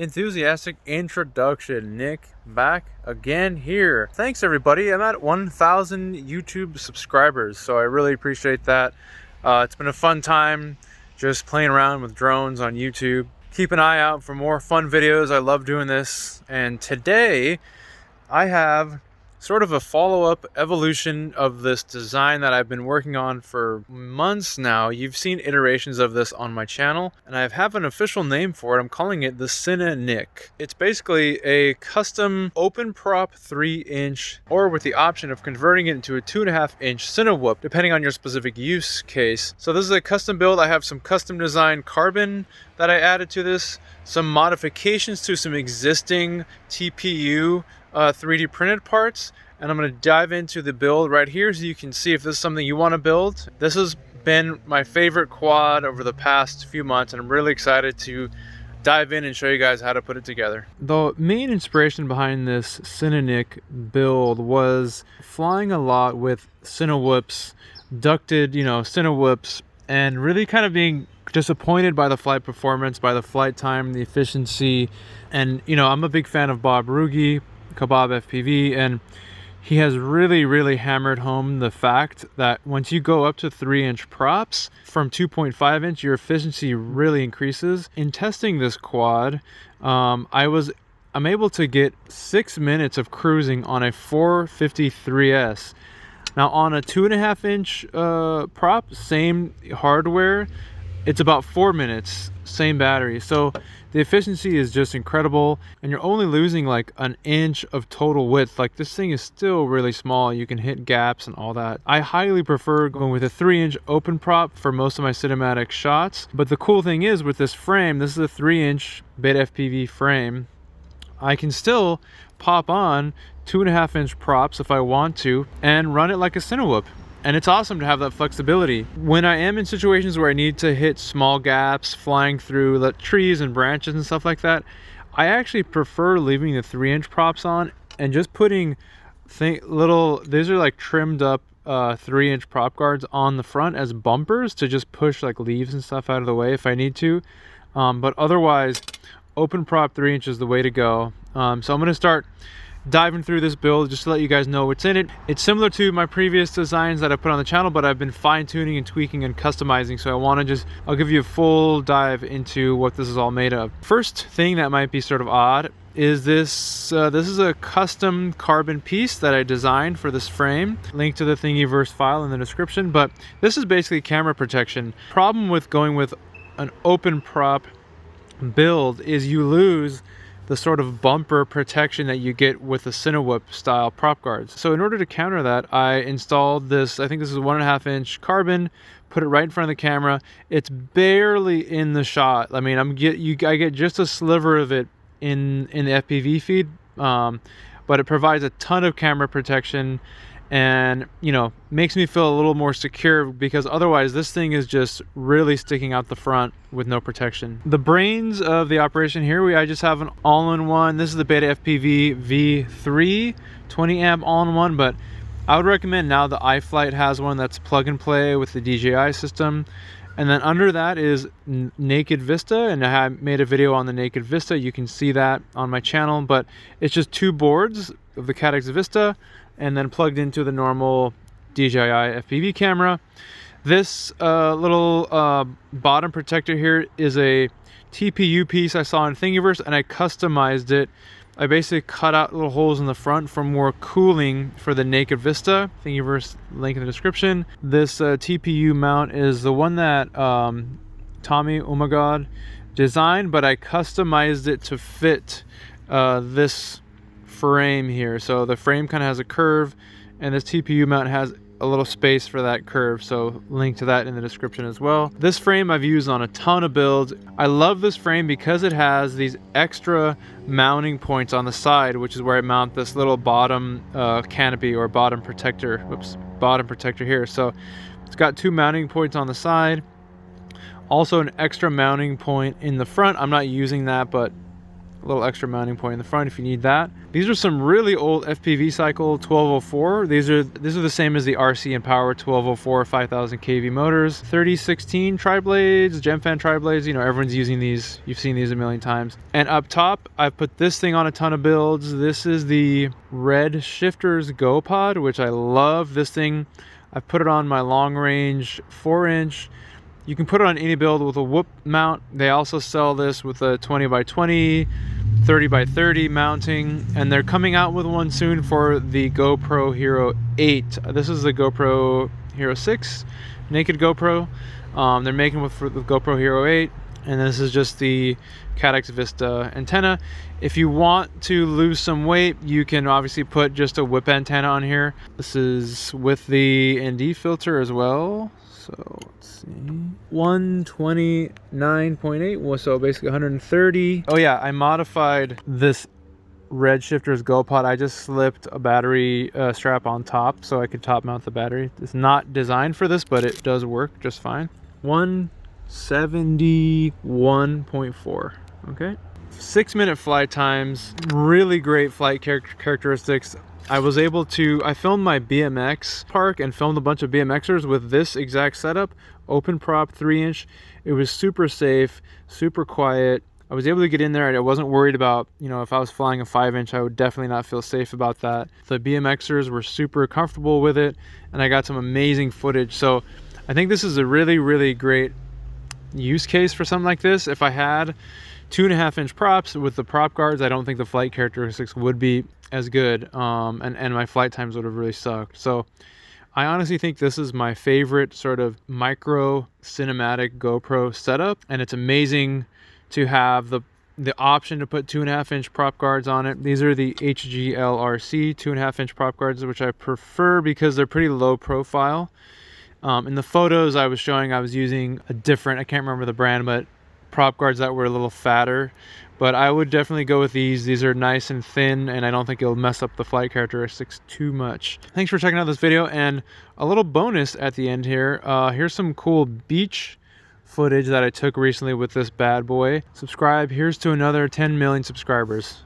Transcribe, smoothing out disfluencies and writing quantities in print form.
Enthusiastic introduction. Nick back again here. Thanks everybody. I'm at 1,000 YouTube subscribers, so I really appreciate that. It's been a fun time just playing around with drones on YouTube. Keep an eye out for more fun videos. I love doing this, and today I have sort of a follow-up evolution of this design that I've been working on for months now. You've seen iterations of this on my channel, and I have an official name for it. I'm calling it the CineNik. It's basically a custom open prop 3-inch, or with the option of converting it into a 2.5-inch Cinewhoop, depending on your specific use case. So this is a custom build. I have some custom designed carbon that I added to this, some modifications to some existing TPU 3D printed parts, and I'm going to dive into the build right here so you can see if this is something you want to build. This has been my favorite quad over the past few months, and I'm really excited to dive in and show you guys how to put it together. The main inspiration behind this CineNik build was flying a lot with Cinewhoops, ducted, Cinewhoops, and really kind of being disappointed by the flight performance, by the flight time, the efficiency. And I'm a big fan of Bob Rugi, Kebab FPV, and he has really hammered home the fact that once you go up to 3-inch props from 2.5-inch, your efficiency really increases. In testing this quad, I'm able to get 6 minutes of cruising on a 453S. Now on a 2.5-inch prop, same hardware, it's about 4 minutes, same battery. So the efficiency is just incredible, and you're only losing like an inch of total width. Like, this thing is still really small. You can hit gaps and all that. I highly prefer going with a 3-inch open prop for most of my cinematic shots. But the cool thing is with this frame, this is a 3-inch Betaflight frame. I can still pop on 2.5-inch props if I want to and run it like a Cinewhoop. And it's awesome to have that flexibility. When I am in situations where I need to hit small gaps, flying through the trees and branches and stuff like that, I actually prefer leaving the 3-inch props on and just putting these are like trimmed up 3-inch prop guards on the front as bumpers to just push like leaves and stuff out of the way if I need to. But otherwise, open prop 3-inch is the way to go. So I'm gonna start diving through this build just to let you guys know what's in it. It's similar to my previous designs that I put on the channel, but I've been fine-tuning and tweaking and customizing, so I'll give you a full dive into what this is all made of. First thing that might be sort of odd is this is a custom carbon piece that I designed for this frame. Link to the Thingiverse file in the description, but this is basically camera protection. Problem with going with an open prop build is you lose the sort of bumper protection that you get with the Cinewhoop style prop guards. So in order to counter that, I installed this, I think this is 1.5-inch carbon, put it right in front of the camera. It's barely in the shot. I mean, I get just a sliver of it in the FPV feed, but it provides a ton of camera protection and makes me feel a little more secure, because otherwise this thing is just really sticking out the front with no protection. The brains of the operation here, I just have an all-in-one. This is the Beta FPV V3 20 amp all-in-one, but I would recommend now the iFlight has one that's plug and play with the DJI system. And then under that is Naked Vista, and I made a video on the Naked Vista. You can see that on my channel, but it's just 2 boards of the Caddx Vista and then plugged into the normal DJI FPV camera. This little bottom protector here is a TPU piece I saw in Thingiverse, and I customized it. I basically cut out little holes in the front for more cooling for the Naked Vista. Thingiverse link in the description. This TPU mount is the one that Tommy Umagod designed, but I customized it to fit this frame here. So the frame kind of has a curve, and this TPU mount has a little space for that curve, so link to that in the description as well. This frame I've used on a ton of builds. I love this frame because it has these extra mounting points on the side, which is where I mount this little bottom canopy or bottom protector. Bottom protector here. So it's got 2 mounting points on the side, also an extra mounting point in the front. I'm not using that, but a little extra mounting point in the front if you need that. These are some really old FPV cycle 1204. These are the same as the RC and Power 1204 5000 kV motors. 3016 tri-blades, Gemfan tri-blades. You know, everyone's using these. You've seen these a million times. And up top, I've put this thing on a ton of builds. This is the Red Shifters GoPod, which I love. This thing, I've put it on my long range 4-inch. You can put it on any build with a whoop mount. They also sell this with a 20x20, 30x30 mounting, and they're coming out with one soon for the GoPro Hero 8. This is the GoPro Hero 6, naked GoPro. They're making with the GoPro Hero 8, and this is just the Cadex Vista antenna. If you want to lose some weight, you can obviously put just a whip antenna on here. This is with the ND filter as well. So let's see, 129.8, well, so basically 130. Oh yeah, I modified this Red Shifters GoPod. I just slipped a battery strap on top so I could top mount the battery. It's not designed for this, but it does work just fine. 171.4, okay. 6-minute flight times, really great flight characteristics. I was able to, I filmed my BMX park and filmed a bunch of BMXers with this exact setup, open prop 3-inch. It was super safe, super quiet. I was able to get in there. I wasn't worried about, you know, if I was flying a 5-inch, I would definitely not feel safe about that. The BMXers were super comfortable with it, and I got some amazing footage. So I think this is a really, really great use case for something like this. If I had 2.5-inch props with the prop guards, I don't think the flight characteristics would be as good, and my flight times would have really sucked. So I honestly think this is my favorite sort of micro cinematic GoPro setup, and it's amazing to have the option to put 2.5-inch prop guards on it. These are the HGLRC 2.5-inch prop guards, which I prefer because they're pretty low profile. In the photos I was showing, I was using a different, I can't remember the brand, but prop guards that were a little fatter. But I would definitely go with these. These are nice and thin, and I don't think it'll mess up the flight characteristics too much. Thanks for checking out this video, and a little bonus at the end here. Here's some cool beach footage that I took recently with this bad boy. Subscribe. Here's to another 10 million subscribers.